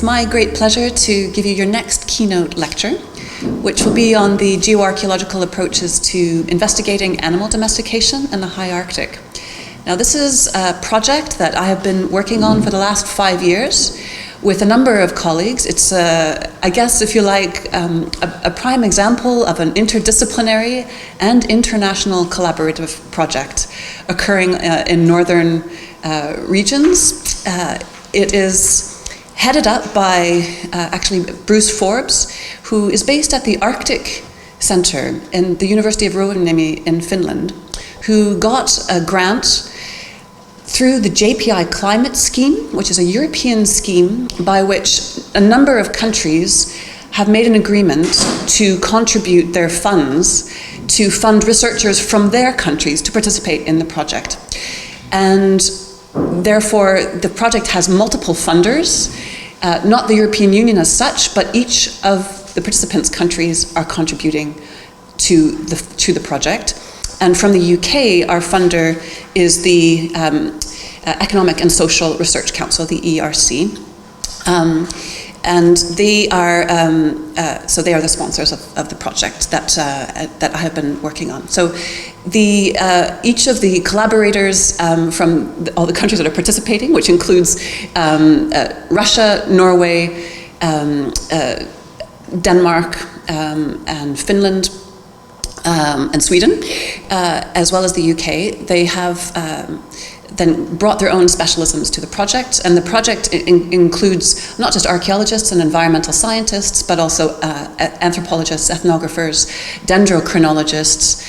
my great pleasure to give you your next keynote lecture, which will be on the geoarchaeological approaches to investigating animal domestication in the high Arctic. Now, this is a project that I have been working on for the last 5 years with a number of colleagues. It's, I guess, if you like, a prime example of an interdisciplinary and international collaborative project occurring in northern regions. It is headed up by actually Bruce Forbes, who is based at the Arctic Center in the University of Rovaniemi in Finland, who got a grant through the JPI Climate Scheme, which is a European scheme by which a number of countries have made an agreement to contribute their funds to fund researchers from their countries to participate in the project. And therefore, the project has multiple funders, not the European Union as such, but each of the participants' countries are contributing to the project. And from the UK, our funder is the Economic and Social Research Council, the ERC. And they are, so they are the sponsors of the project that I have been working on. So each of the collaborators from all the countries that are participating, which includes Russia, Norway, Denmark, and Finland, and Sweden, as well as the UK, they have then brought their own specialisms to the project, and the project includes not just archaeologists and environmental scientists, but also anthropologists, ethnographers, dendrochronologists,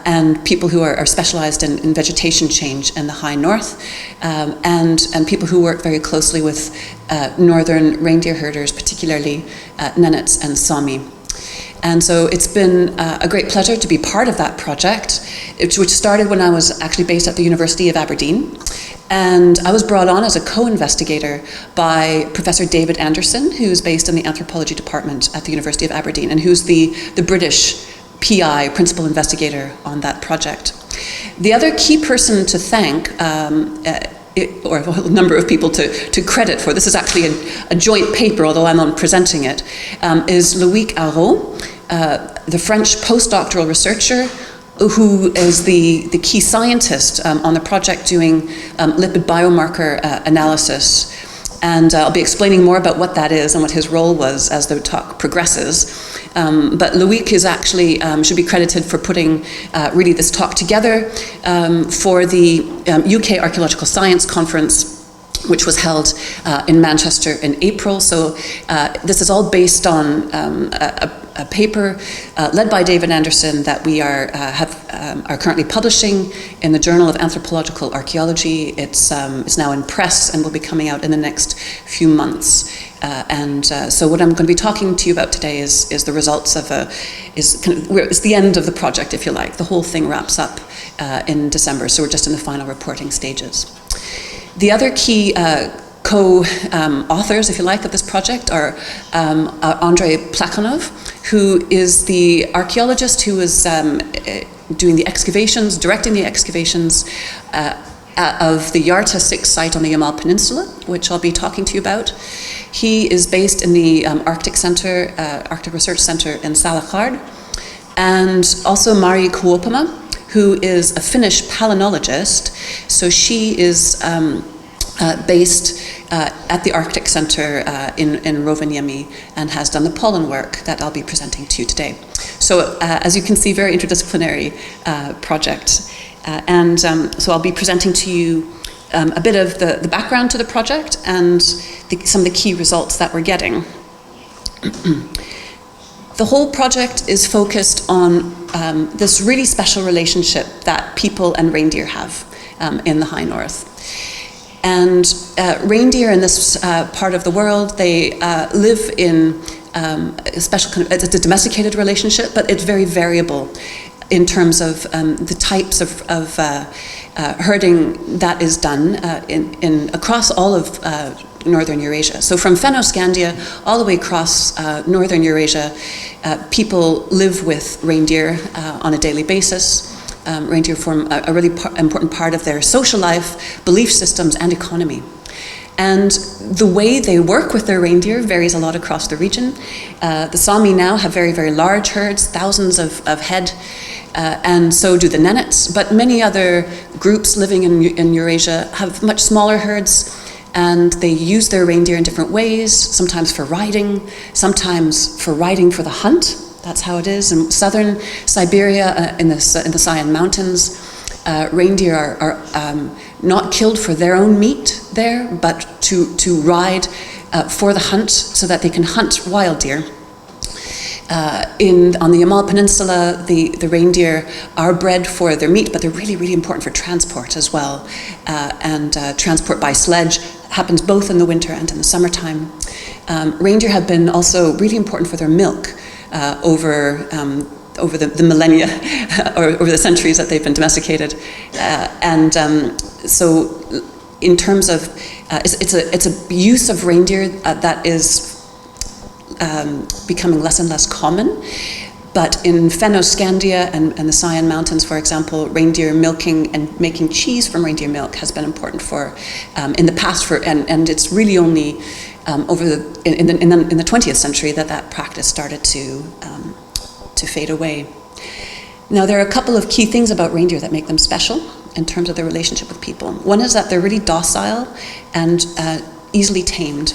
and people who are specialized in vegetation change in the high north, and people who work very closely with northern reindeer herders, particularly Nenets and Sami. And so it's been a great pleasure to be part of that project, which started when I was actually based at the University of Aberdeen. And I was brought on as a co-investigator by Professor David Anderson, who's based in the anthropology department at the University of Aberdeen, and who's the British PI, principal investigator on that project. The other key person to thank, or a whole number of people to credit for, this is actually a joint paper, although I'm not presenting it, is Loïc Haraud, the French postdoctoral researcher who is the key scientist on the project doing lipid biomarker analysis. And I'll be explaining more about what that is and what his role was as the talk progresses. But Loïc is actually, should be credited for putting really this talk together for the UK Archaeological Science Conference, which was held in Manchester in April. So this is all based on a paper led by David Anderson that we are currently publishing in the Journal of Anthropological Archaeology. It's now in press and will be coming out in the next few months. So what I'm going to be talking to you about today is the results of it's the end of the project, if you like. The whole thing wraps up in December, so we're just in the final reporting stages. The other key co-authors, if you like, of this project are Andrei Plekhanov, who is the archaeologist who is doing the excavations, directing the excavations of the Yarta 6 site on the Yamal Peninsula, which I'll be talking to you about. He is based in the Arctic Center, Arctic Research Center in Salahard, and also Mari Kuopama, who is a Finnish palynologist. So she is based at the Arctic Center in Rovaniemi and has done the pollen work that I'll be presenting to you today. So as you can see, very interdisciplinary project. So I'll be presenting to you a bit of the background to the project and some of the key results that we're getting. The whole project is focused on this really special relationship that people and reindeer have in the high north. And reindeer in this part of the world, they live in a special kind of, it's a domesticated relationship, but it's very variable in terms of the types of herding that is done across all of northern Eurasia. So from Fennoscandia all the way across northern Eurasia, people live with reindeer on a daily basis. Reindeer form a really important part of their social life, belief systems, and economy. And the way they work with their reindeer varies a lot across the region. The Sami now have very, very large herds, thousands of head, and so do the Nenets. But many other groups living in Eurasia have much smaller herds, and they use their reindeer in different ways, sometimes for riding, sometimes for riding for the hunt. That's how it is. In southern Siberia, in the Sayan Mountains, reindeer are not killed for their own meat there, but to ride for the hunt so that they can hunt wild deer. On the Yamal Peninsula, the reindeer are bred for their meat, but they're really, really important for transport as well. And transport by sledge happens both in the winter and in the summertime. Reindeer have been also really important for their milk over the millennia or over the centuries that they've been domesticated. So in terms of, it's a use of reindeer that is becoming less and less common. But in Fennoscandia and the Sayan Mountains, for example, reindeer milking and making cheese from reindeer milk has been important for in the past. And it's really only in the 20th century that practice started to fade away. Now, there are a couple of key things about reindeer that make them special in terms of their relationship with people. One is that they're really docile and easily tamed.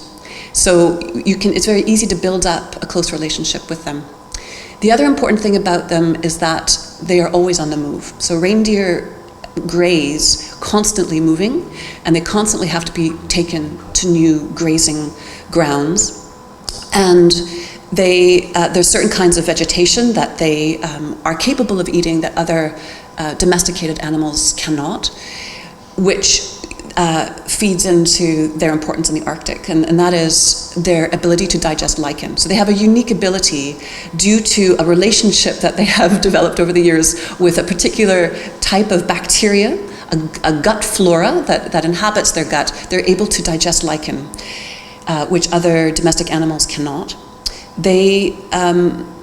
So it's very easy to build up a close relationship with them. The other important thing about them is that they are always on the move. So reindeer graze constantly moving, and they constantly have to be taken to new grazing grounds. And there's certain kinds of vegetation that they are capable of eating that other domesticated animals cannot, which feeds into their importance in the Arctic, and that is their ability to digest lichen. So they have a unique ability due to a relationship that they have developed over the years with a particular type of bacteria, a gut flora that inhabits their gut. They're able to digest lichen, which other domestic animals cannot. They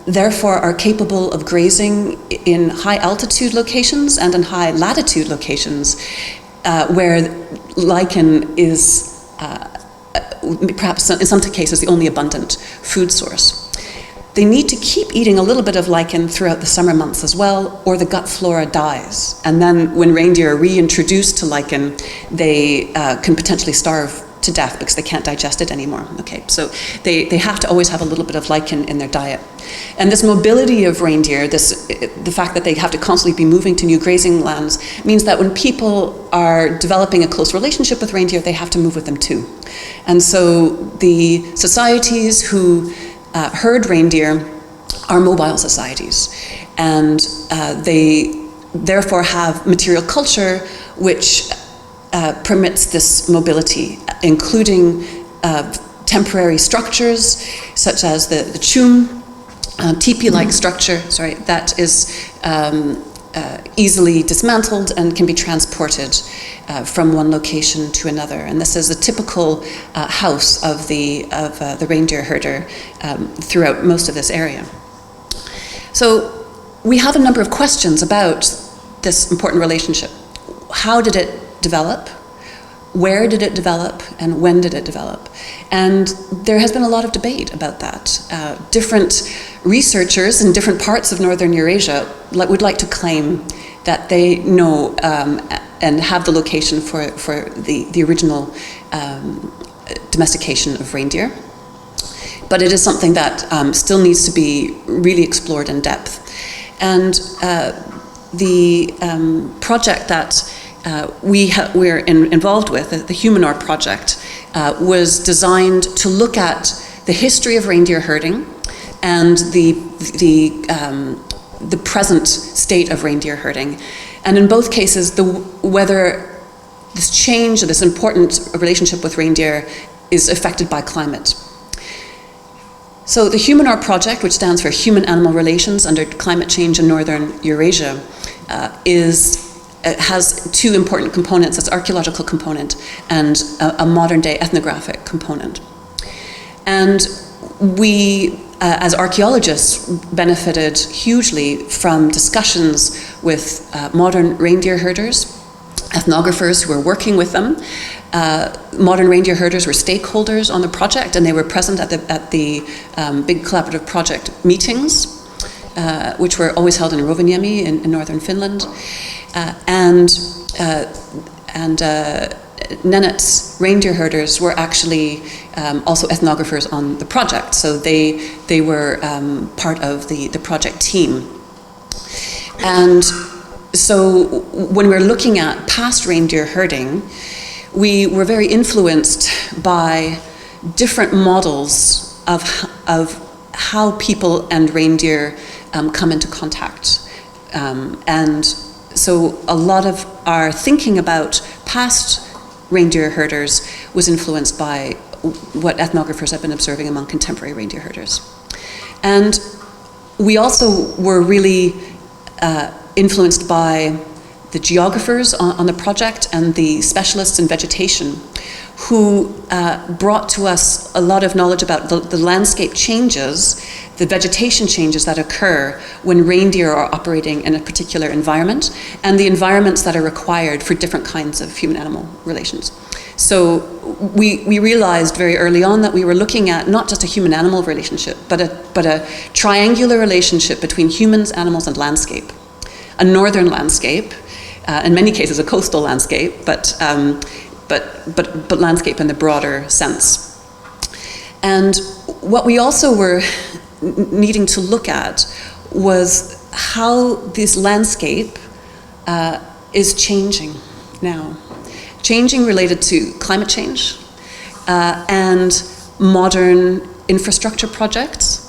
therefore are capable of grazing in high altitude locations and in high latitude locations where lichen is perhaps in some cases the only abundant food source. They need to keep eating a little bit of lichen throughout the summer months as well, or the gut flora dies. And then when reindeer are reintroduced to lichen, they can potentially starve to death because they can't digest it anymore. Okay, so they have to always have a little bit of lichen in their diet. And this mobility of reindeer, the fact that they have to constantly be moving to new grazing lands, means that when people are developing a close relationship with reindeer, they have to move with them too. And so the societies who herd reindeer are mobile societies, and they therefore have material culture which permits this mobility, including temporary structures such as the chum, teepee-like structure, that is easily dismantled and can be transported from one location to another. And this is a typical house of the reindeer herder throughout most of this area. So we have a number of questions about this important relationship. How did it develop? Where did it develop, and when did it develop? And there has been a lot of debate about that. Different researchers in different parts of northern Eurasia would like to claim that they know and have the location for the original domestication of reindeer. But it is something that still needs to be really explored in depth. And the project that we're involved with, the Humanor project, was designed to look at the history of reindeer herding and the present state of reindeer herding. And in both cases, whether this change or this important relationship with reindeer is affected by climate. So the Humanor project, which stands for Human-Animal Relations under Climate Change in Northern Eurasia, has two important components: its archaeological component and a modern-day ethnographic component. And we, as archaeologists, benefited hugely from discussions with modern reindeer herders ethnographers who were working with them. Modern reindeer herders were stakeholders on the project, and they were present at the big collaborative project meetings, which were always held in Rovaniemi in northern Finland. And Nenet's reindeer herders were actually also ethnographers on the project, so they were part of the project team. And so when we're looking at past reindeer herding, we were very influenced by different models of how people and reindeer come into contact. And so a lot of our thinking about past reindeer herders was influenced by what ethnographers have been observing among contemporary reindeer herders. And we also were really influenced by the geographers on the project and the specialists in vegetation who brought to us a lot of knowledge about the landscape changes, the vegetation changes that occur when reindeer are operating in a particular environment, and the environments that are required for different kinds of human-animal relations. So we realized very early on that we were looking at not just a human-animal relationship, but a triangular relationship between humans, animals, and landscape. A northern landscape, in many cases a coastal landscape, but landscape in the broader sense. And what we also were needing to look at was how this landscape is changing now. Changing related to climate change and modern infrastructure projects.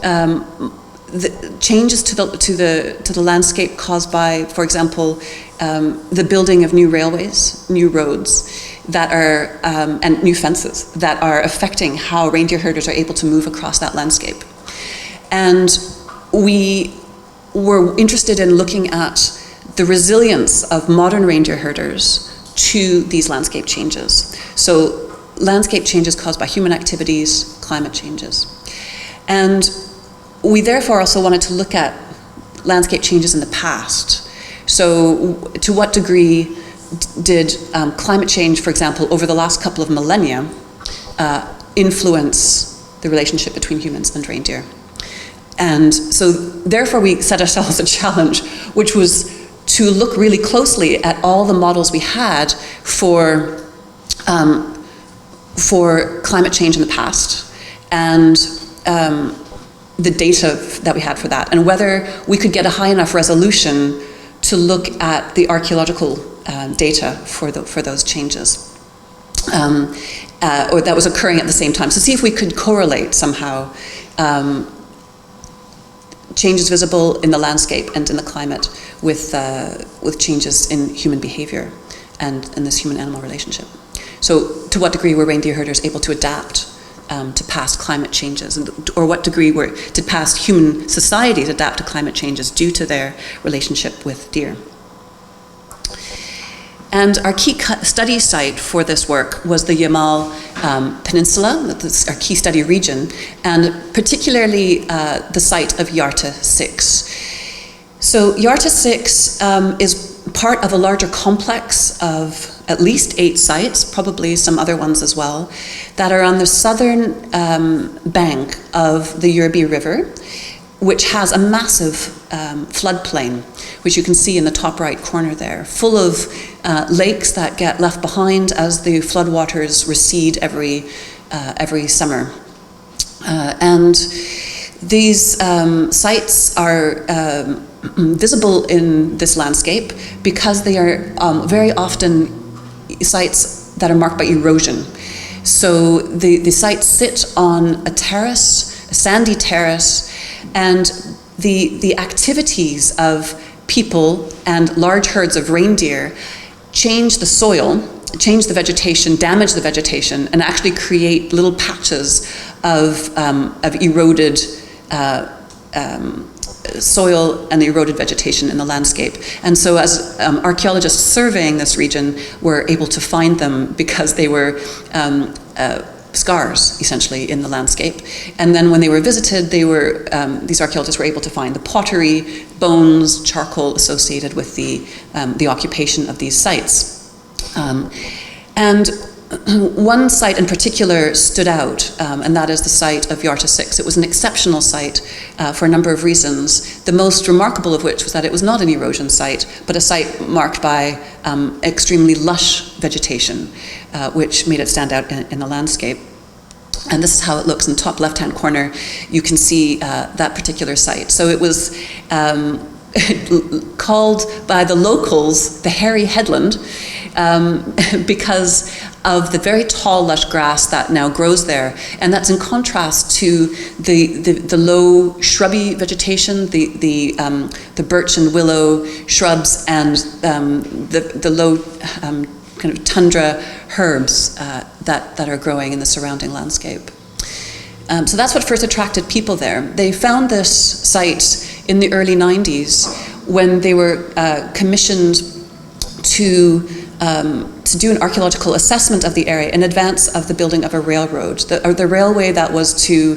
The changes to the landscape caused by, for example, the building of new railways, new roads that are and new fences that are affecting how reindeer herders are able to move across that landscape. And we were interested in looking at the resilience of modern reindeer herders to these landscape changes. So landscape changes caused by human activities, climate changes. And we therefore also wanted to look at landscape changes in the past. So to what degree did climate change, for example, over the last couple of millennia, influence the relationship between humans and reindeer? And so therefore we set ourselves a challenge, which was to look really closely at all the models we had for climate change in the past, and the data that we had for that, and whether we could get a high enough resolution to look at the archaeological data for those changes, or that was occurring at the same time. So see if we could correlate somehow changes visible in the landscape and in the climate with changes in human behavior and in this human-animal relationship. So to what degree were reindeer herders able to adapt to past climate changes, or what degree did past human societies adapt to climate changes due to their relationship with deer? And our key study site for this work was the Yamal Peninsula, that's our key study region, and particularly the site of Yarta 6. So Yarta 6 is part of a larger complex of at least 8 sites, probably some other ones as well, that are on the southern bank of the Yurbi River, which has a massive floodplain, which you can see in the top right corner there, full of lakes that get left behind as the floodwaters recede every summer. And these sites are visible in this landscape because they are very often sites that are marked by erosion. So the sites sit on a terrace, a sandy terrace, and the activities of people and large herds of reindeer change the soil, change the vegetation, damage the vegetation, and actually create little patches of eroded soil and eroded vegetation in the landscape. And so as archaeologists surveying this region were able to find them because they were scars, essentially, in the landscape. And then when they were visited, these archaeologists were able to find the pottery, bones, charcoal associated with the occupation of these sites. And one site in particular stood out, and that is the site of Yarta 6. It was an exceptional site for a number of reasons, the most remarkable of which was that it was not an erosion site, but a site marked by extremely lush vegetation, which made it stand out in the landscape. And this is how it looks in the top left-hand corner. You can see that particular site. So it was called by the locals the Hairy Headland, because of the very tall, lush grass that now grows there. And that's in contrast to the low shrubby vegetation, the birch and willow shrubs, and the low kind of tundra herbs that are growing in the surrounding landscape. So that's what first attracted people there. They found this site in the early 90s when they were commissioned to do an archaeological assessment of the area in advance of the building of a railroad, the railway that was to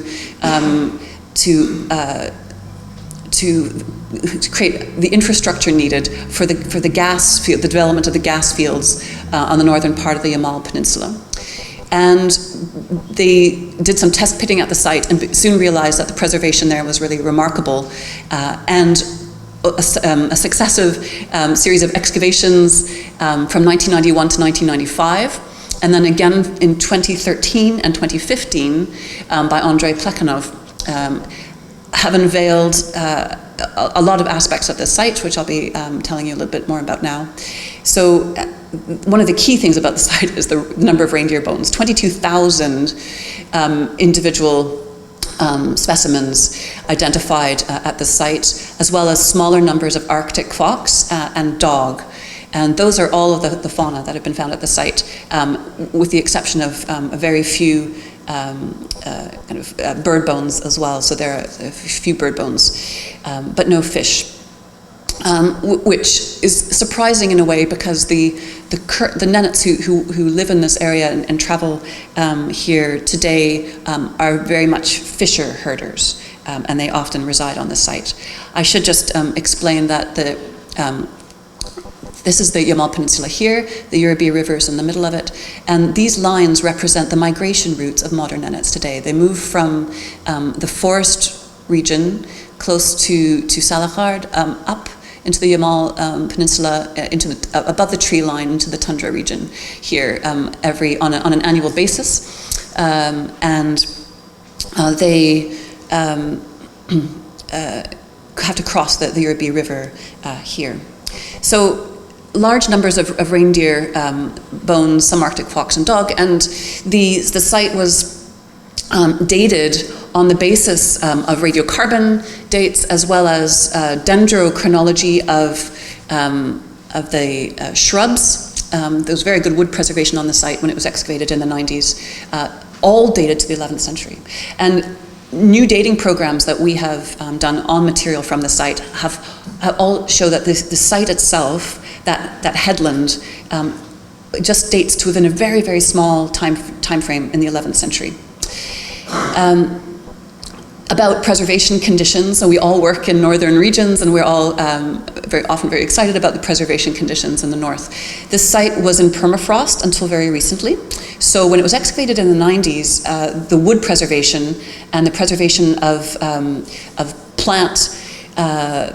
create the infrastructure needed for the gas field, the development of the gas fields on the northern part of the Yamal Peninsula. And they did some test pitting at the site and soon realized that the preservation there was really remarkable. And a successive series of excavations from 1991 to 1995, and then again in 2013 and 2015 by Andrei Plekhanov, have unveiled a lot of aspects of this site, which I'll be telling you a little bit more about now. So one of the key things about the site is the number of reindeer bones, 22,000 individual specimens identified at the site, as well as smaller numbers of Arctic fox and dog. And those are all of the fauna that have been found at the site, with the exception of a very few bird bones as well. So there are a few bird bones, but no fish, which is surprising in a way because the Nenets who live in this area and travel here today are very much fisher herders, and they often reside on the site. I should just explain that this is the Yamal Peninsula here, the Urabi River is in the middle of it, and these lines represent the migration routes of modern Nenets today. They move from the forest region close to Salahard up into the Yamal Peninsula, above the tree line, into the tundra region here on an annual basis, and they have to cross the Urabi River here. So large numbers of reindeer bones, some Arctic fox and dog, and the site was dated on the basis of radiocarbon dates as well as dendrochronology of the shrubs. There was very good wood preservation on the site when it was excavated in the 90s, all dated to the 11th century. And new dating programs that we have done on material from the site have all show that the site itself, that headland, just dates to within a very, very small time frame in the 11th century. About preservation conditions, so we all work in northern regions and we're all very often very excited about the preservation conditions in the north. This site was in permafrost until very recently. So when it was excavated in the 90s, the wood preservation and the preservation of plant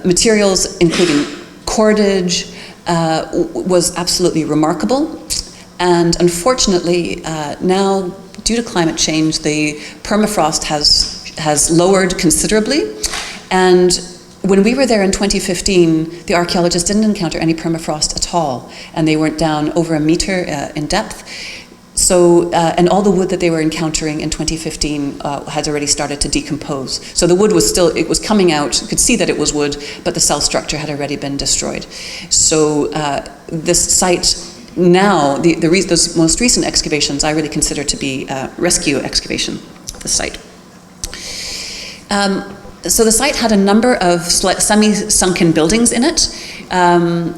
materials, including cordage, was absolutely remarkable. And unfortunately, now, due to climate change, the permafrost has lowered considerably. And when we were there in 2015, the archaeologists didn't encounter any permafrost at all, and they weren't down over a meter in depth. So, and all the wood that they were encountering in 2015 had already started to decompose. So the wood was it was coming out, you could see that it was wood, but the cell structure had already been destroyed. So this site now, those most recent excavations I really consider to be rescue excavation of the site. So the site had a number of semi-sunken buildings in it,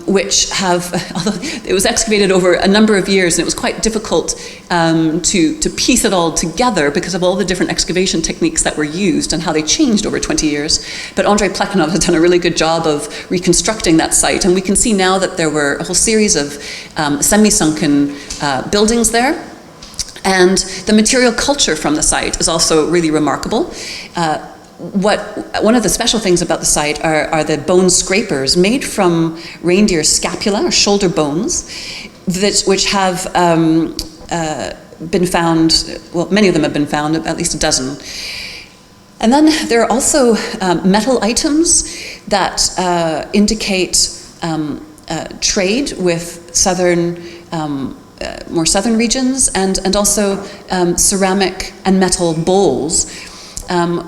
which have, although it was excavated over a number of years, and it was quite difficult to piece it all together because of all the different excavation techniques that were used and how they changed over 20 years. But Andrei Plekhanov has done a really good job of reconstructing that site, and we can see now that there were a whole series of semi-sunken buildings there. And the material culture from the site is also really remarkable. One of the special things about the site are the bone scrapers made from reindeer scapula or shoulder bones, which have been found, well, many of them have been found, at least a dozen. And then there are also metal items that indicate trade with more southern regions, and also ceramic and metal bowls,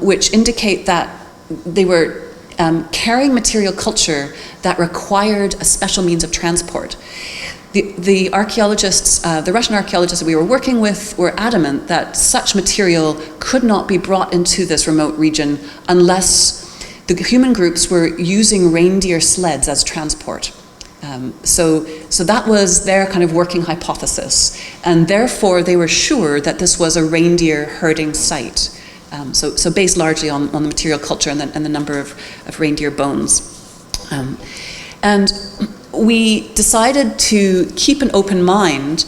which indicate that they were carrying material culture that required a special means of transport. The archaeologists, the Russian archaeologists that we were working with, were adamant that such material could not be brought into this remote region unless the human groups were using reindeer sleds as transport. So that was their kind of working hypothesis, and therefore they were sure that this was a reindeer herding site. So based largely on the material culture and the number of reindeer bones. And we decided to keep an open mind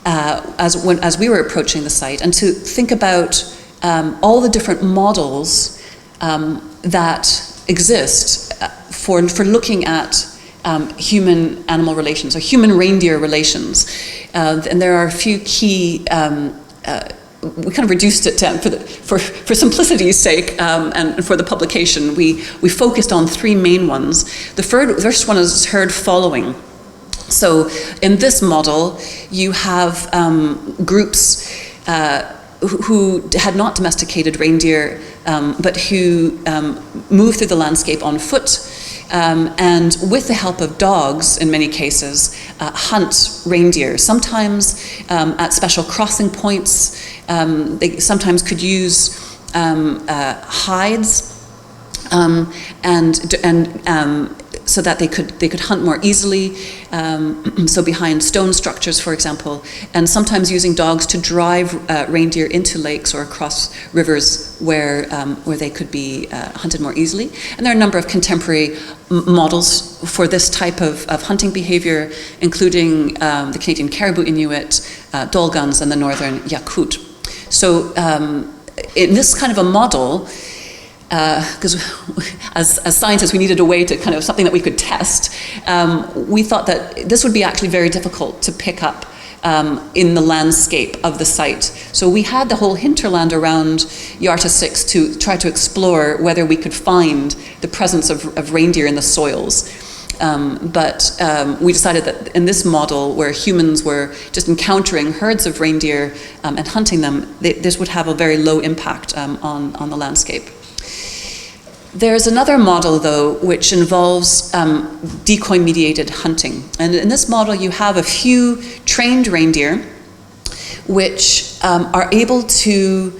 as we were approaching the site, and to think about all the different models that exist for looking at human-animal relations, or human-reindeer relations. And there are a few key, we kind of reduced it down for simplicity's sake, and for the publication. We focused on three main ones. The first one is herd following. So in this model, you have groups who had not domesticated reindeer, but who move through the landscape on foot, and with the help of dogs, in many cases, hunt reindeer, sometimes at special crossing points. They sometimes could use hides, and so that they could hunt more easily, so behind stone structures, for example, and sometimes using dogs to drive reindeer into lakes or across rivers where they could be hunted more easily. And there are a number of contemporary models for this type of hunting behavior, including the Canadian Caribou Inuit, Dolguns, and the northern Yakut. So in this kind of a model, because as scientists we needed a way to kind of something that we could test, we thought that this would be actually very difficult to pick up in the landscape of the site. So we had the whole hinterland around Yarta 6 to try to explore whether we could find the presence of reindeer in the soils. But we decided that in this model, where humans were just encountering herds of reindeer and hunting them, this would have a very low impact on the landscape. There's another model, though, which involves decoy-mediated hunting. And in this model, you have a few trained reindeer which are able to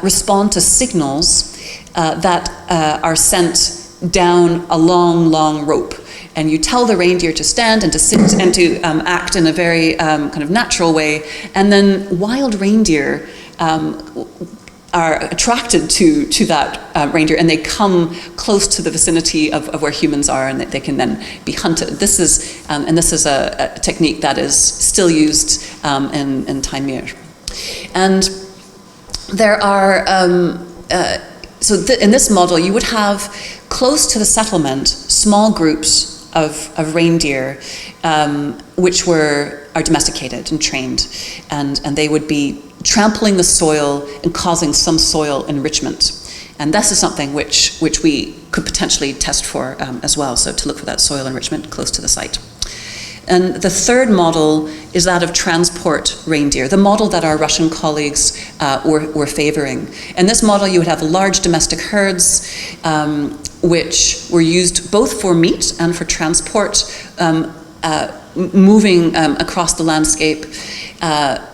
respond to signals that are sent down a long, long rope. And you tell the reindeer to stand and to sit and to act in a very kind of natural way. And then wild reindeer are attracted to that reindeer, and they come close to the vicinity of where humans are, and they can then be hunted. This is a technique that is still used in Taimyr. And there are, in this model, you would have close to the settlement small groups of reindeer which are domesticated and trained, and they would be trampling the soil and causing some soil enrichment. And this is something which we could potentially test for as well, so to look for that soil enrichment close to the site. And the third model is that of transport reindeer, the model that our Russian colleagues were favoring. In this model, you would have large domestic herds which were used both for meat and for transport, moving across the landscape.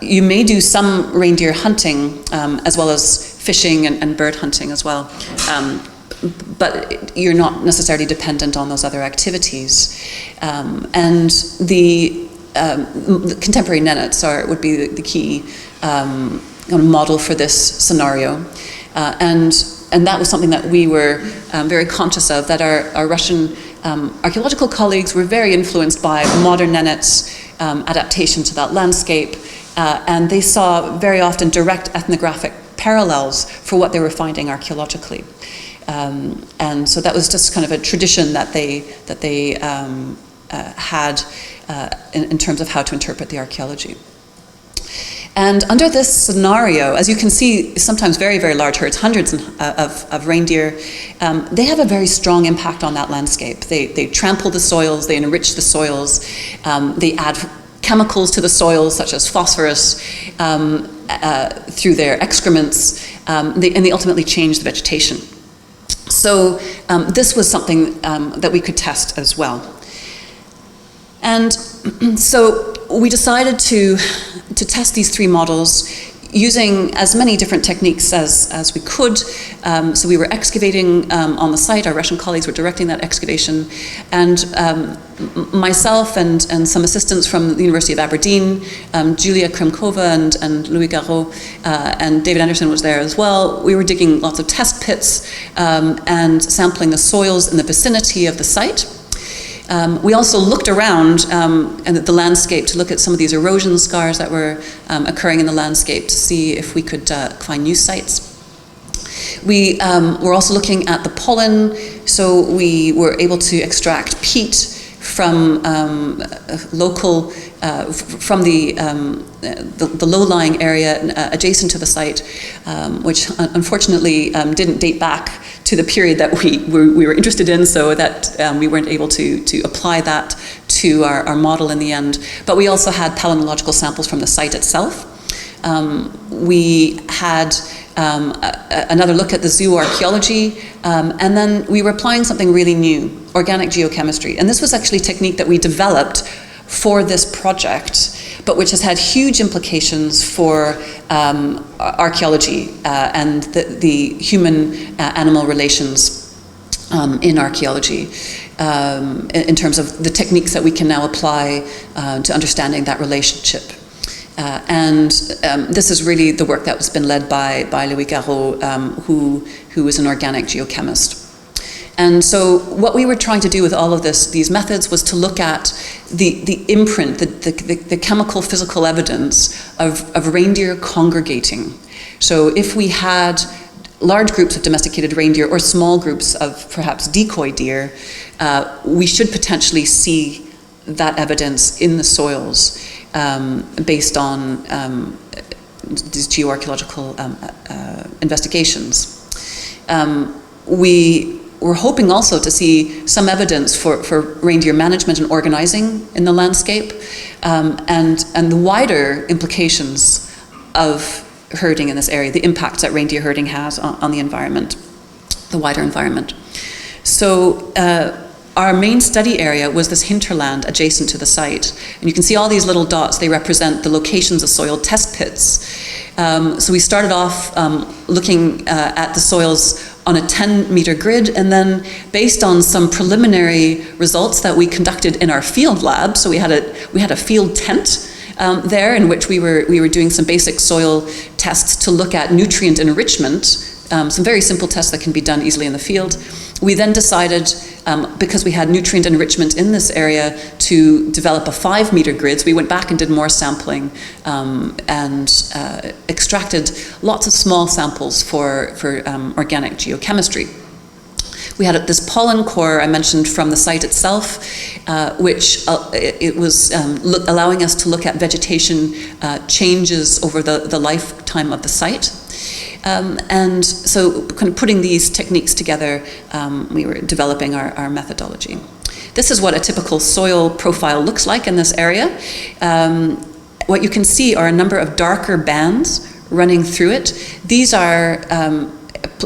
You may do some reindeer hunting as well as fishing and bird hunting as well. but you're not necessarily dependent on those other activities. And the contemporary nennets would be the key kind of model for this scenario. And that was something that we were very conscious of, that our Russian archaeological colleagues were very influenced by modern nennets' adaptation to that landscape, and they saw very often direct ethnographic parallels for what they were finding archaeologically. And so that was just kind of a tradition that they had in terms of how to interpret the archaeology. And under this scenario, as you can see, sometimes very, very large herds, hundreds of reindeer, they have a very strong impact on that landscape. They trample the soils, they enrich the soils, they add chemicals to the soils, such as phosphorus, through their excrements, and they ultimately change the vegetation. So this was something that we could test as well. And so we decided to test these three models using as many different techniques as we could. So we were excavating on the site. Our Russian colleagues were directing that excavation. And myself and some assistants from the University of Aberdeen, Julia Kremkova and Louis Garot, and David Anderson was there as well. We were digging lots of test pits and sampling the soils in the vicinity of the site. We also looked around and at the landscape to look at some of these erosion scars that were occurring in the landscape to see if we could find new sites. We were also looking at the pollen, so we were able to extract peat from local, from the low-lying area adjacent to the site, which unfortunately didn't date back to the period that we were interested in, so that we weren't able to apply that to our model in the end. But we also had palynological samples from the site itself. We had another look at the zooarchaeology, and then we were applying something really new, organic geochemistry. And this was actually a technique that we developed for this project, but which has had huge implications for archaeology and the human-animal relations in archaeology, in terms of the techniques that we can now apply to understanding that relationship. And this is really the work that has been led by Louis Garot, who is an organic geochemist. And so what we were trying to do with all of these methods was to look at the imprint, the chemical physical evidence of reindeer congregating. So if we had large groups of domesticated reindeer or small groups of perhaps decoy deer, we should potentially see that evidence in the soils based on these geoarchaeological investigations. We were hoping also to see some evidence for reindeer management and organizing in the landscape, and the wider implications of herding in this area, the impacts that reindeer herding has on the environment, the wider environment. So our main study area was this hinterland adjacent to the site. And you can see all these little dots, they represent the locations of soil test pits. So we started off looking at the soils on a 10-meter grid, and then based on some preliminary results that we conducted in our field lab, so we had a field tent there in which we were doing some basic soil tests to look at nutrient enrichment, some very simple tests that can be done easily in the field. We then decided, because we had nutrient enrichment in this area, to develop a 5-meter grid. So we went back and did more sampling and extracted lots of small samples for organic geochemistry. We had this pollen core I mentioned from the site itself, which it was allowing us to look at vegetation changes over the lifetime of the site. And so kind of putting these techniques together, we were developing our methodology. This is what a typical soil profile looks like in this area. What you can see are a number of darker bands running through it. These are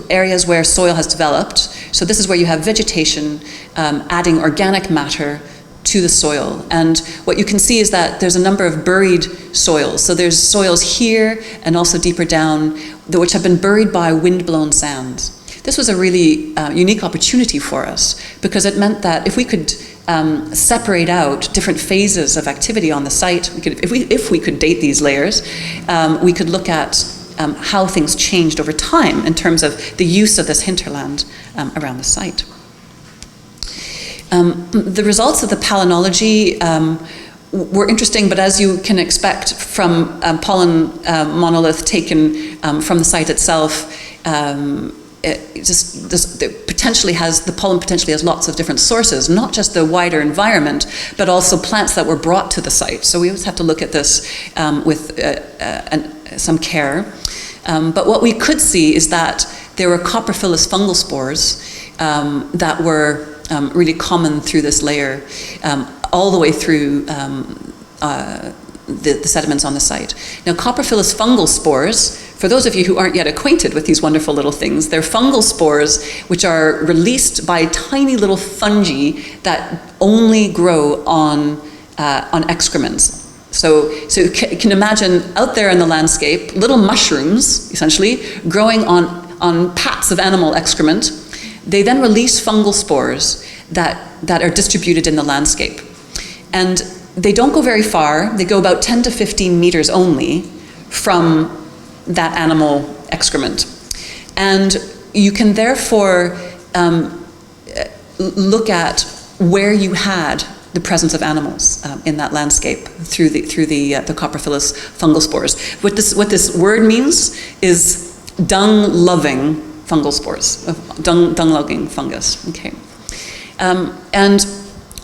areas where soil has developed. So this is where you have vegetation adding organic matter to the soil. And what you can see is that there's a number of buried soils. So there's soils here and also deeper down, which have been buried by wind-blown sands. this was a really unique opportunity for us, because it meant that if we could separate out different phases of activity on the site, if we could date these layers, we could look at how things changed over time in terms of the use of this hinterland around the site. The results of the palynology were interesting, but as you can expect from pollen monolith taken from the site itself, the pollen potentially has lots of different sources, not just the wider environment, but also plants that were brought to the site. So we always have to look at this with some care. But what we could see is that there were coprophilous fungal spores that were really common through this layer, all the way through the sediments on the site. Now, coprophilous fungal spores, for those of you who aren't yet acquainted with these wonderful little things, they're fungal spores which are released by tiny little fungi that only grow on excrements. So you can imagine out there in the landscape, little mushrooms, essentially, growing on pats of animal excrement. They then release fungal spores that are distributed in the landscape. And they don't go very far. They go about 10 to 15 meters only from that animal excrement. And you can therefore look at where you had the presence of animals in that landscape through the coprophilous fungal spores. What this word means is dung-loving fungal spores, dung-loving fungus. Okay, and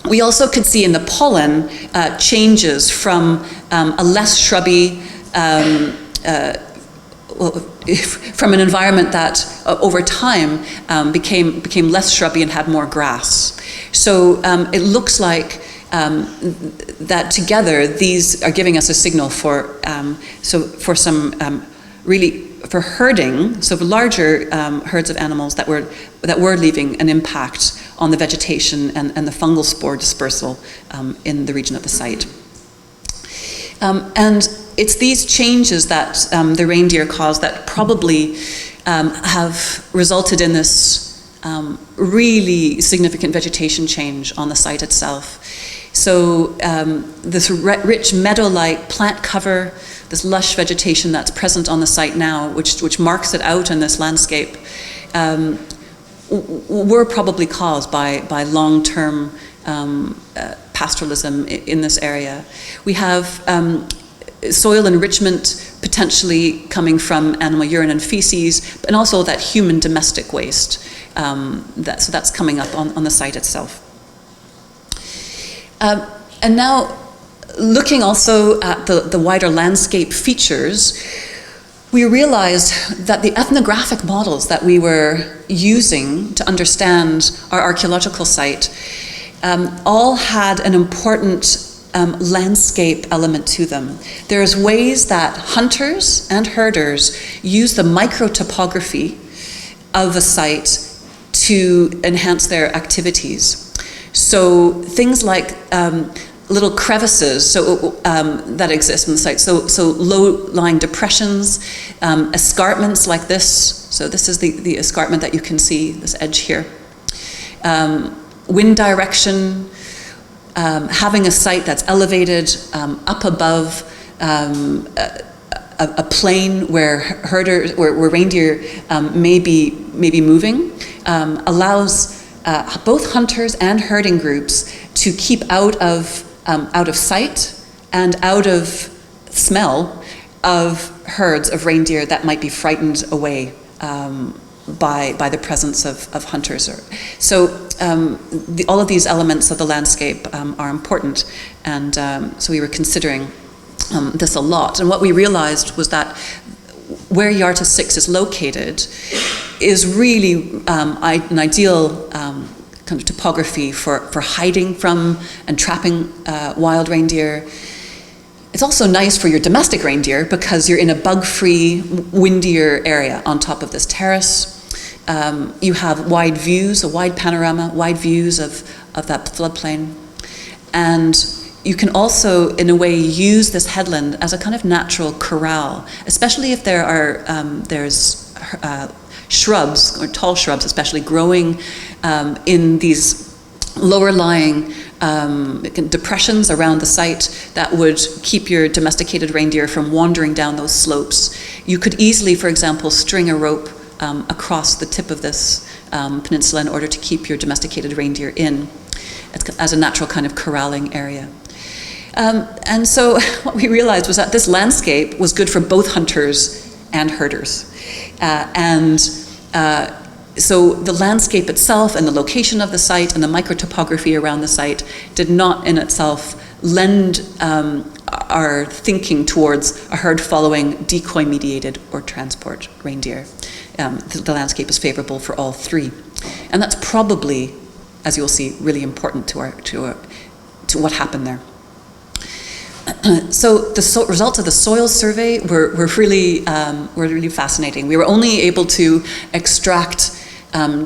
we also could see in the pollen changes from a less shrubby, from an environment that over time became less shrubby and had more grass. So it looks like that together these are giving us a signal for herding, so larger herds of animals that were leaving an impact on the vegetation and the fungal spore dispersal in the region of the site. And it's these changes that the reindeer caused that probably have resulted in this really significant vegetation change on the site itself. So this rich meadow-like plant cover, this lush vegetation that's present on the site now, which marks it out in this landscape, were probably caused by long-term pastoralism in this area. We have soil enrichment potentially coming from animal urine and feces, and also that human domestic waste. So that's coming up on the site itself. And now, looking also at the wider landscape features, we realized that the ethnographic models that we were using to understand our archaeological site all had an important landscape element to them. There's ways that hunters and herders use the microtopography of a site to enhance their activities. So things like little crevices that exist in the site, so low-lying depressions, escarpments like this. So this is the escarpment that you can see, this edge here. Wind direction, having a site that's elevated up above a plain where reindeer may be moving, allows both hunters and herding groups to keep out of sight and out of smell of herds of reindeer that might be frightened away by the presence of hunters. So all of these elements of the landscape are important, and so we were considering this a lot. And what we realized was that where Yarta 6 is located is really an ideal kind of topography for hiding from and trapping wild reindeer. It's also nice for your domestic reindeer because you're in a bug-free, windier area on top of this terrace. You have wide views, a wide panorama, wide views of that floodplain. And you can also, in a way, use this headland as a kind of natural corral, especially if there's shrubs, or tall shrubs especially, growing in these lower lying depressions around the site that would keep your domesticated reindeer from wandering down those slopes. You could easily, for example, string a rope across the tip of this peninsula in order to keep your domesticated reindeer in as a natural kind of corralling area. And so what we realized was that this landscape was good for both hunters and herders. So the landscape itself and the location of the site and the microtopography around the site did not in itself lend our thinking towards a herd following decoy-mediated or transport reindeer. The landscape is favorable for all three. And that's probably, as you'll see, really important to what happened there. So the results of the soil survey were really fascinating. We were only able to extract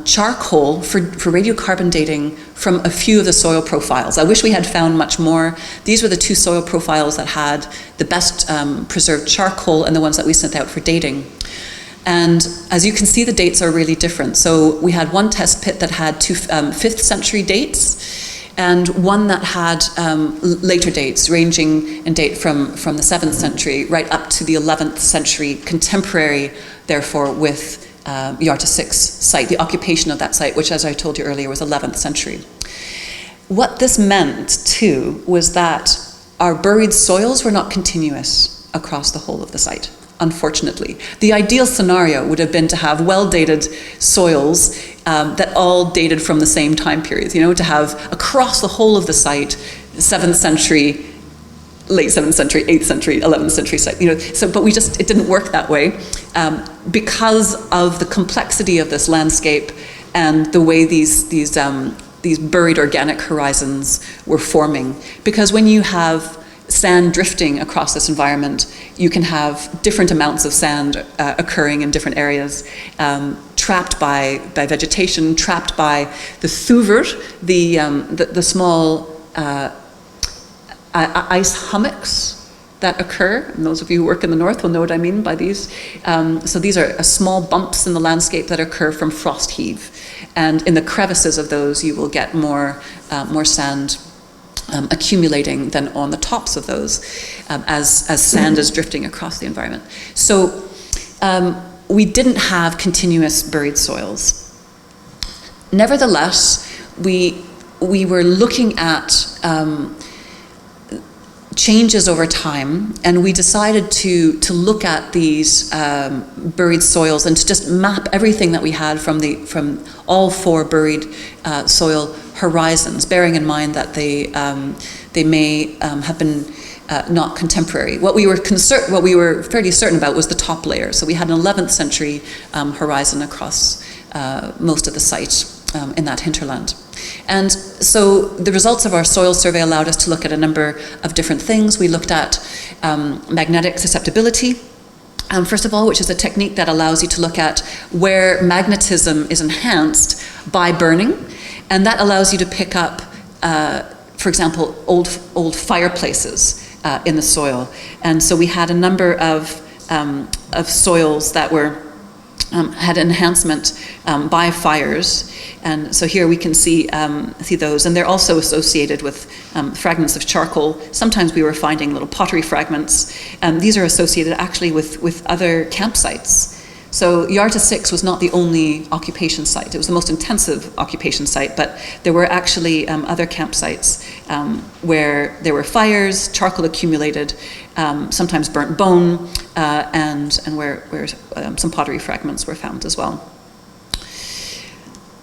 charcoal for radiocarbon dating from a few of the soil profiles. I wish we had found much more. These were the two soil profiles that had the best preserved charcoal and the ones that we sent out for dating. And as you can see, the dates are really different. So we had one test pit that had two 5th century dates, and one that had later dates, ranging in date from the 7th century right up to the 11th century, contemporary, therefore, with Yarta 6 site, the occupation of that site, which, as I told you earlier, was 11th century. What this meant, too, was that our buried soils were not continuous across the whole of the site, unfortunately. The ideal scenario would have been to have well-dated soils that all dated from the same time periods, to have across the whole of the site, 7th century, late 7th century, 8th century, 11th century site, but it didn't work that way because of the complexity of this landscape and the way these buried organic horizons were forming. Because when you have sand drifting across this environment, you can have different amounts of sand occurring in different areas, trapped by vegetation, trapped by the thuvr, the small ice hummocks that occur. And those of you who work in the north will know what I mean by these. So these are small bumps in the landscape that occur from frost heave. And in the crevices of those, you will get more sand accumulating than on the tops of those as sand is drifting across the environment. So we didn't have continuous buried soils. Nevertheless, we were looking at changes over time, and we decided to look at these buried soils and to just map everything that we had from all 4 buried soil horizons, bearing in mind that they may have been not contemporary. What we were fairly certain about was the top layer. So we had an 11th century horizon across most of the site in that hinterland. And so the results of our soil survey allowed us to look at a number of different things. We looked at magnetic susceptibility, first of all, which is a technique that allows you to look at where magnetism is enhanced by burning. And that allows you to pick up, for example, old fireplaces in the soil. And so we had a number of soils that had enhancement by fires. And so here we can see those, and they're also associated with fragments of charcoal. Sometimes we were finding little pottery fragments. These are associated actually with other campsites. So Yarta 6 was not the only occupation site. It was the most intensive occupation site, but there were actually other campsites where there were fires, charcoal accumulated, sometimes burnt bone, and where some pottery fragments were found as well.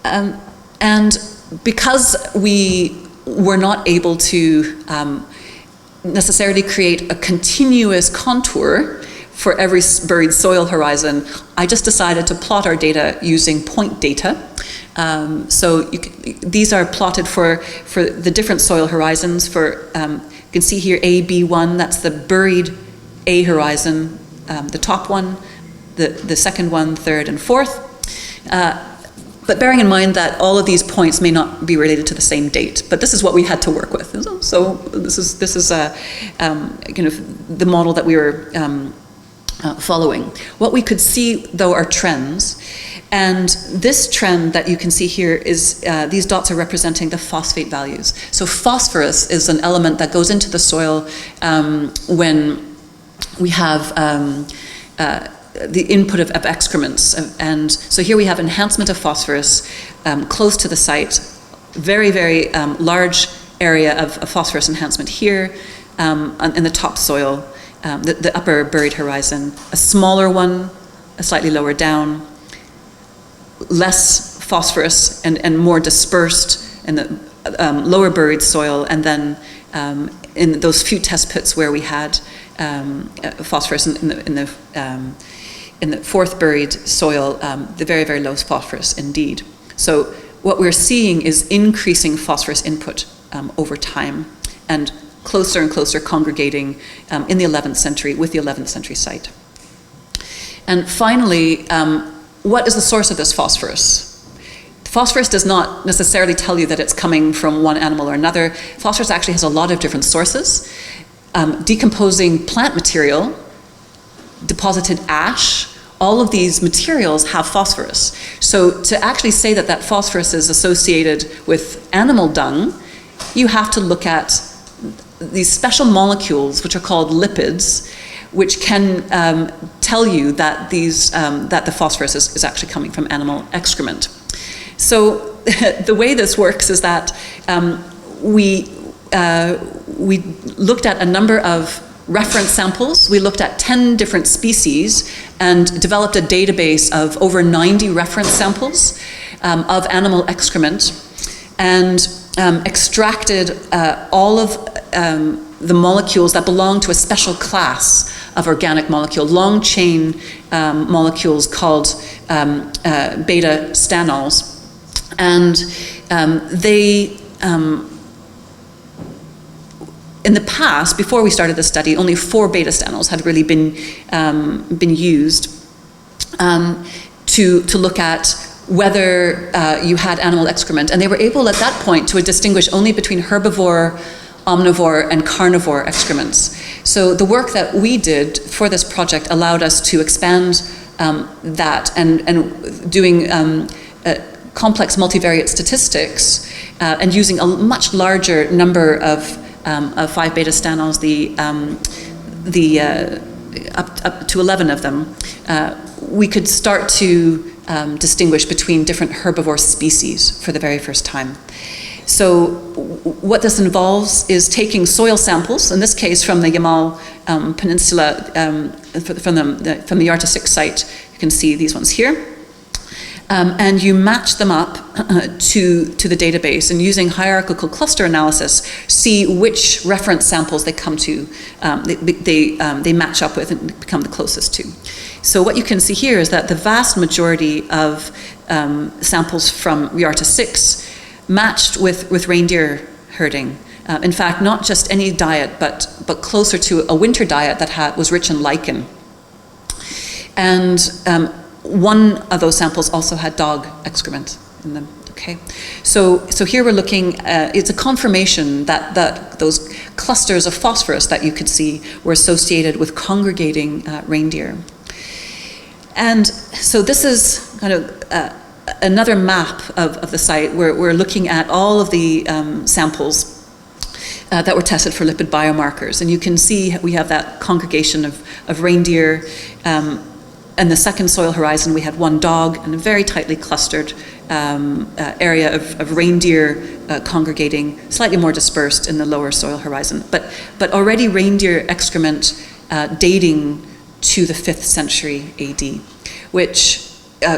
And because we were not able to necessarily create a continuous contour for every buried soil horizon, I just decided to plot our data using point data. So these are plotted for the different soil horizons. You can see here A, B1, that's the buried A horizon, the top one, the second one, third, and fourth. But bearing in mind that all of these points may not be related to the same date, but this is what we had to work with. So this is the model that we were following. What we could see, though, are trends. And this trend that you can see here is, these dots are representing the phosphate values. So phosphorus is an element that goes into the soil when we have the input of excrements. And so here we have enhancement of phosphorus close to the site, very, very large area of phosphorus enhancement here in the topsoil, the upper buried horizon, a smaller one, a slightly lower down, less phosphorus and more dispersed in the lower buried soil, and then in those few test pits where we had phosphorus in the fourth buried soil, the very, very low phosphorus indeed. So what we're seeing is increasing phosphorus input over time, and closer congregating in the 11th century with the 11th century site. And finally, what is the source of this phosphorus? Phosphorus does not necessarily tell you that it's coming from one animal or another. Phosphorus actually has a lot of different sources. Decomposing plant material, deposited ash, all of these materials have phosphorus. So to actually say that that phosphorus is associated with animal dung, you have to look at these special molecules, which are called lipids, which can tell you that that the phosphorus is actually coming from animal excrement. So the way this works is that we looked at a number of reference samples. We looked at 10 different species and developed a database of over 90 reference samples of animal excrement, and extracted all of the molecules that belong to a special class of organic molecule, long chain molecules called beta stanols. And they, in the past, before we started the study, only 4 beta stanols had really been used to look at whether you had animal excrement. And they were able at that point to distinguish only between herbivore, omnivore, and carnivore excrements. So the work that we did for this project allowed us to expand that and doing complex multivariate statistics and using a much larger number of 5 beta stanols, up to 11 of them, we could start to distinguish between different herbivore species for the very first time. So what this involves is taking soil samples, in this case from the Yamal Peninsula, from the Arctic site. You can see these ones here. And you match them up to the database, and using hierarchical cluster analysis, see which reference samples they come to, they match up with and become the closest to. So what you can see here is that the vast majority of samples from Riarta 6 matched with reindeer herding. In fact, not just any diet, but closer to a winter diet that was rich in lichen. And one of those samples also had dog excrement in them. Okay, so here we're looking. It's a confirmation that those clusters of phosphorus that you could see were associated with congregating reindeer. And so this is kind of another map of the site where we're looking at all of the samples that were tested for lipid biomarkers. And you can see we have that congregation of reindeer. And the second soil horizon, we had 1 dog and a very tightly clustered area of reindeer congregating, slightly more dispersed in the lower soil horizon. But already reindeer excrement dating to the 5th century AD, which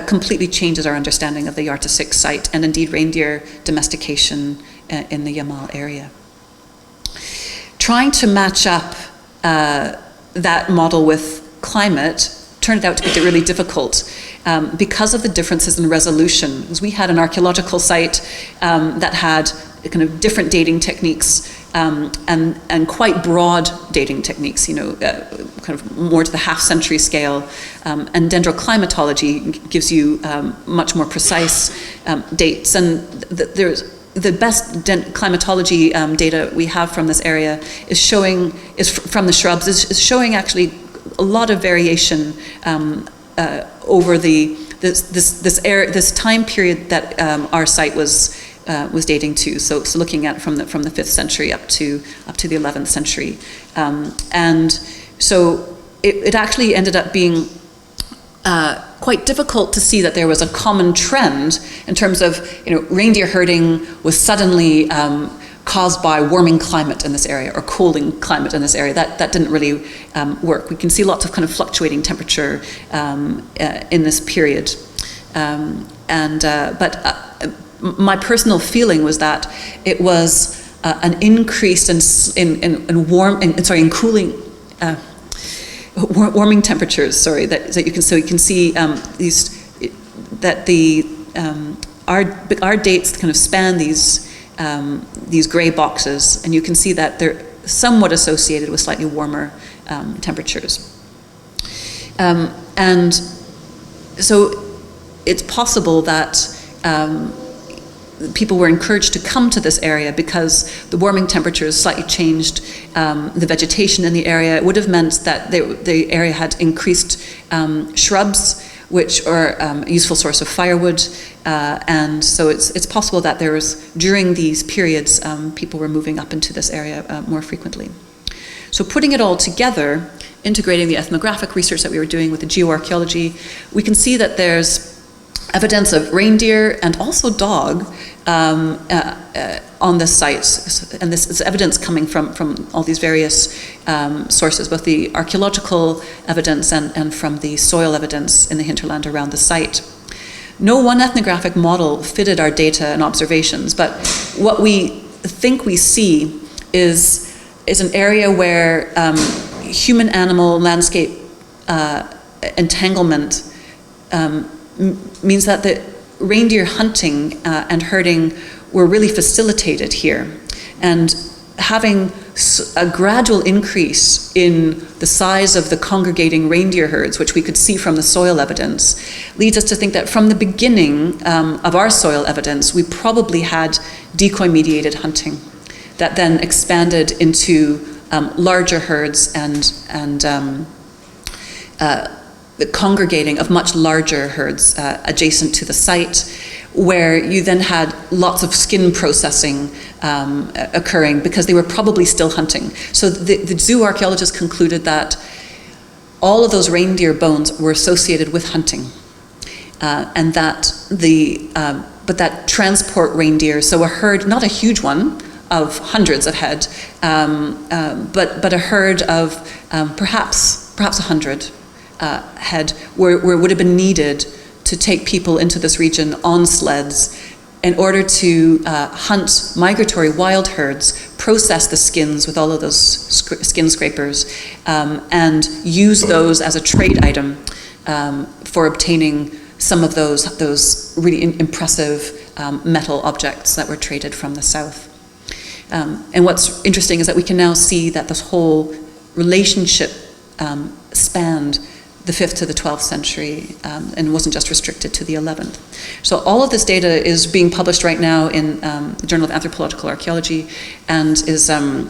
completely changes our understanding of the Riarta 6 site, and indeed reindeer domestication in the Yamal area. Trying to match up that model with climate turned out to be really difficult because of the differences in resolution. Because we had an archaeological site that had kind of different dating techniques and quite broad dating techniques, kind of more to the half-century scale. And dendroclimatology gives you much more precise dates. And the best climatology data we have from this area is from the shrubs, is showing actually a lot of variation over this time period that our site was dating to. So looking at from the 5th century up to the 11th century, and so it actually ended up being quite difficult to see that there was a common trend in terms of, reindeer herding was suddenly caused by warming climate in this area or cooling climate in this area. That didn't really work. We can see lots of kind of fluctuating temperature in this period, but my personal feeling was that it was an increase in cooling. Warming temperatures. Sorry, that you can see our dates kind of span these gray boxes, and you can see that they're somewhat associated with slightly warmer temperatures, and so it's possible that people were encouraged to come to this area because the warming temperatures slightly changed the vegetation in the area. It would have meant that the area had increased shrubs, which are a useful source of firewood, and so it's possible that during these periods people were moving up into this area more frequently. So putting it all together, integrating the ethnographic research that we were doing with the geoarchaeology, we can see that there's evidence of reindeer and also dog on this site, and this is evidence coming from all these various sources, both the archaeological evidence and from the soil evidence in the hinterland around the site. No one ethnographic model fitted our data and observations, but what we think we see is an area where human-animal landscape entanglement means that the reindeer hunting and herding were really facilitated here, and having a gradual increase in the size of the congregating reindeer herds, which we could see from the soil evidence, leads us to think that from the beginning of our soil evidence, we probably had decoy-mediated hunting that then expanded into larger herds and the congregating of much larger herds adjacent to the site, where you then had lots of skin processing occurring because they were probably still hunting. So the zoo archaeologists concluded that all of those reindeer bones were associated with hunting, and that but that transport reindeer, so a herd, not a huge one of hundreds of head, but a herd of perhaps 100 head where would have been needed to take people into this region on sleds in order to hunt migratory wild herds, process the skins with all of those skin scrapers, and use those as a trade item for obtaining some of those really impressive metal objects that were traded from the south. And what's interesting is that we can now see that this whole relationship spanned the 5th to the 12th century, and wasn't just restricted to the 11th. So all of this data is being published right now in the Journal of Anthropological Archaeology, and is so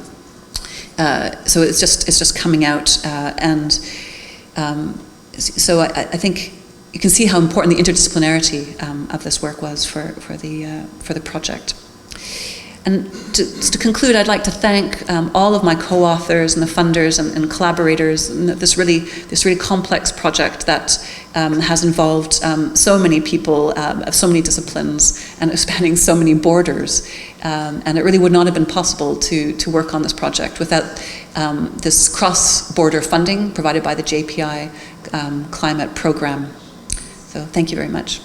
it's just coming out, so I think you can see how important the interdisciplinarity of this work was for the project. And to conclude, I'd like to thank all of my co-authors and the funders and collaborators in this really complex project that has involved so many people of so many disciplines and spanning so many borders. And it really would not have been possible to work on this project without this cross-border funding provided by the JPI Climate Program. So thank you very much.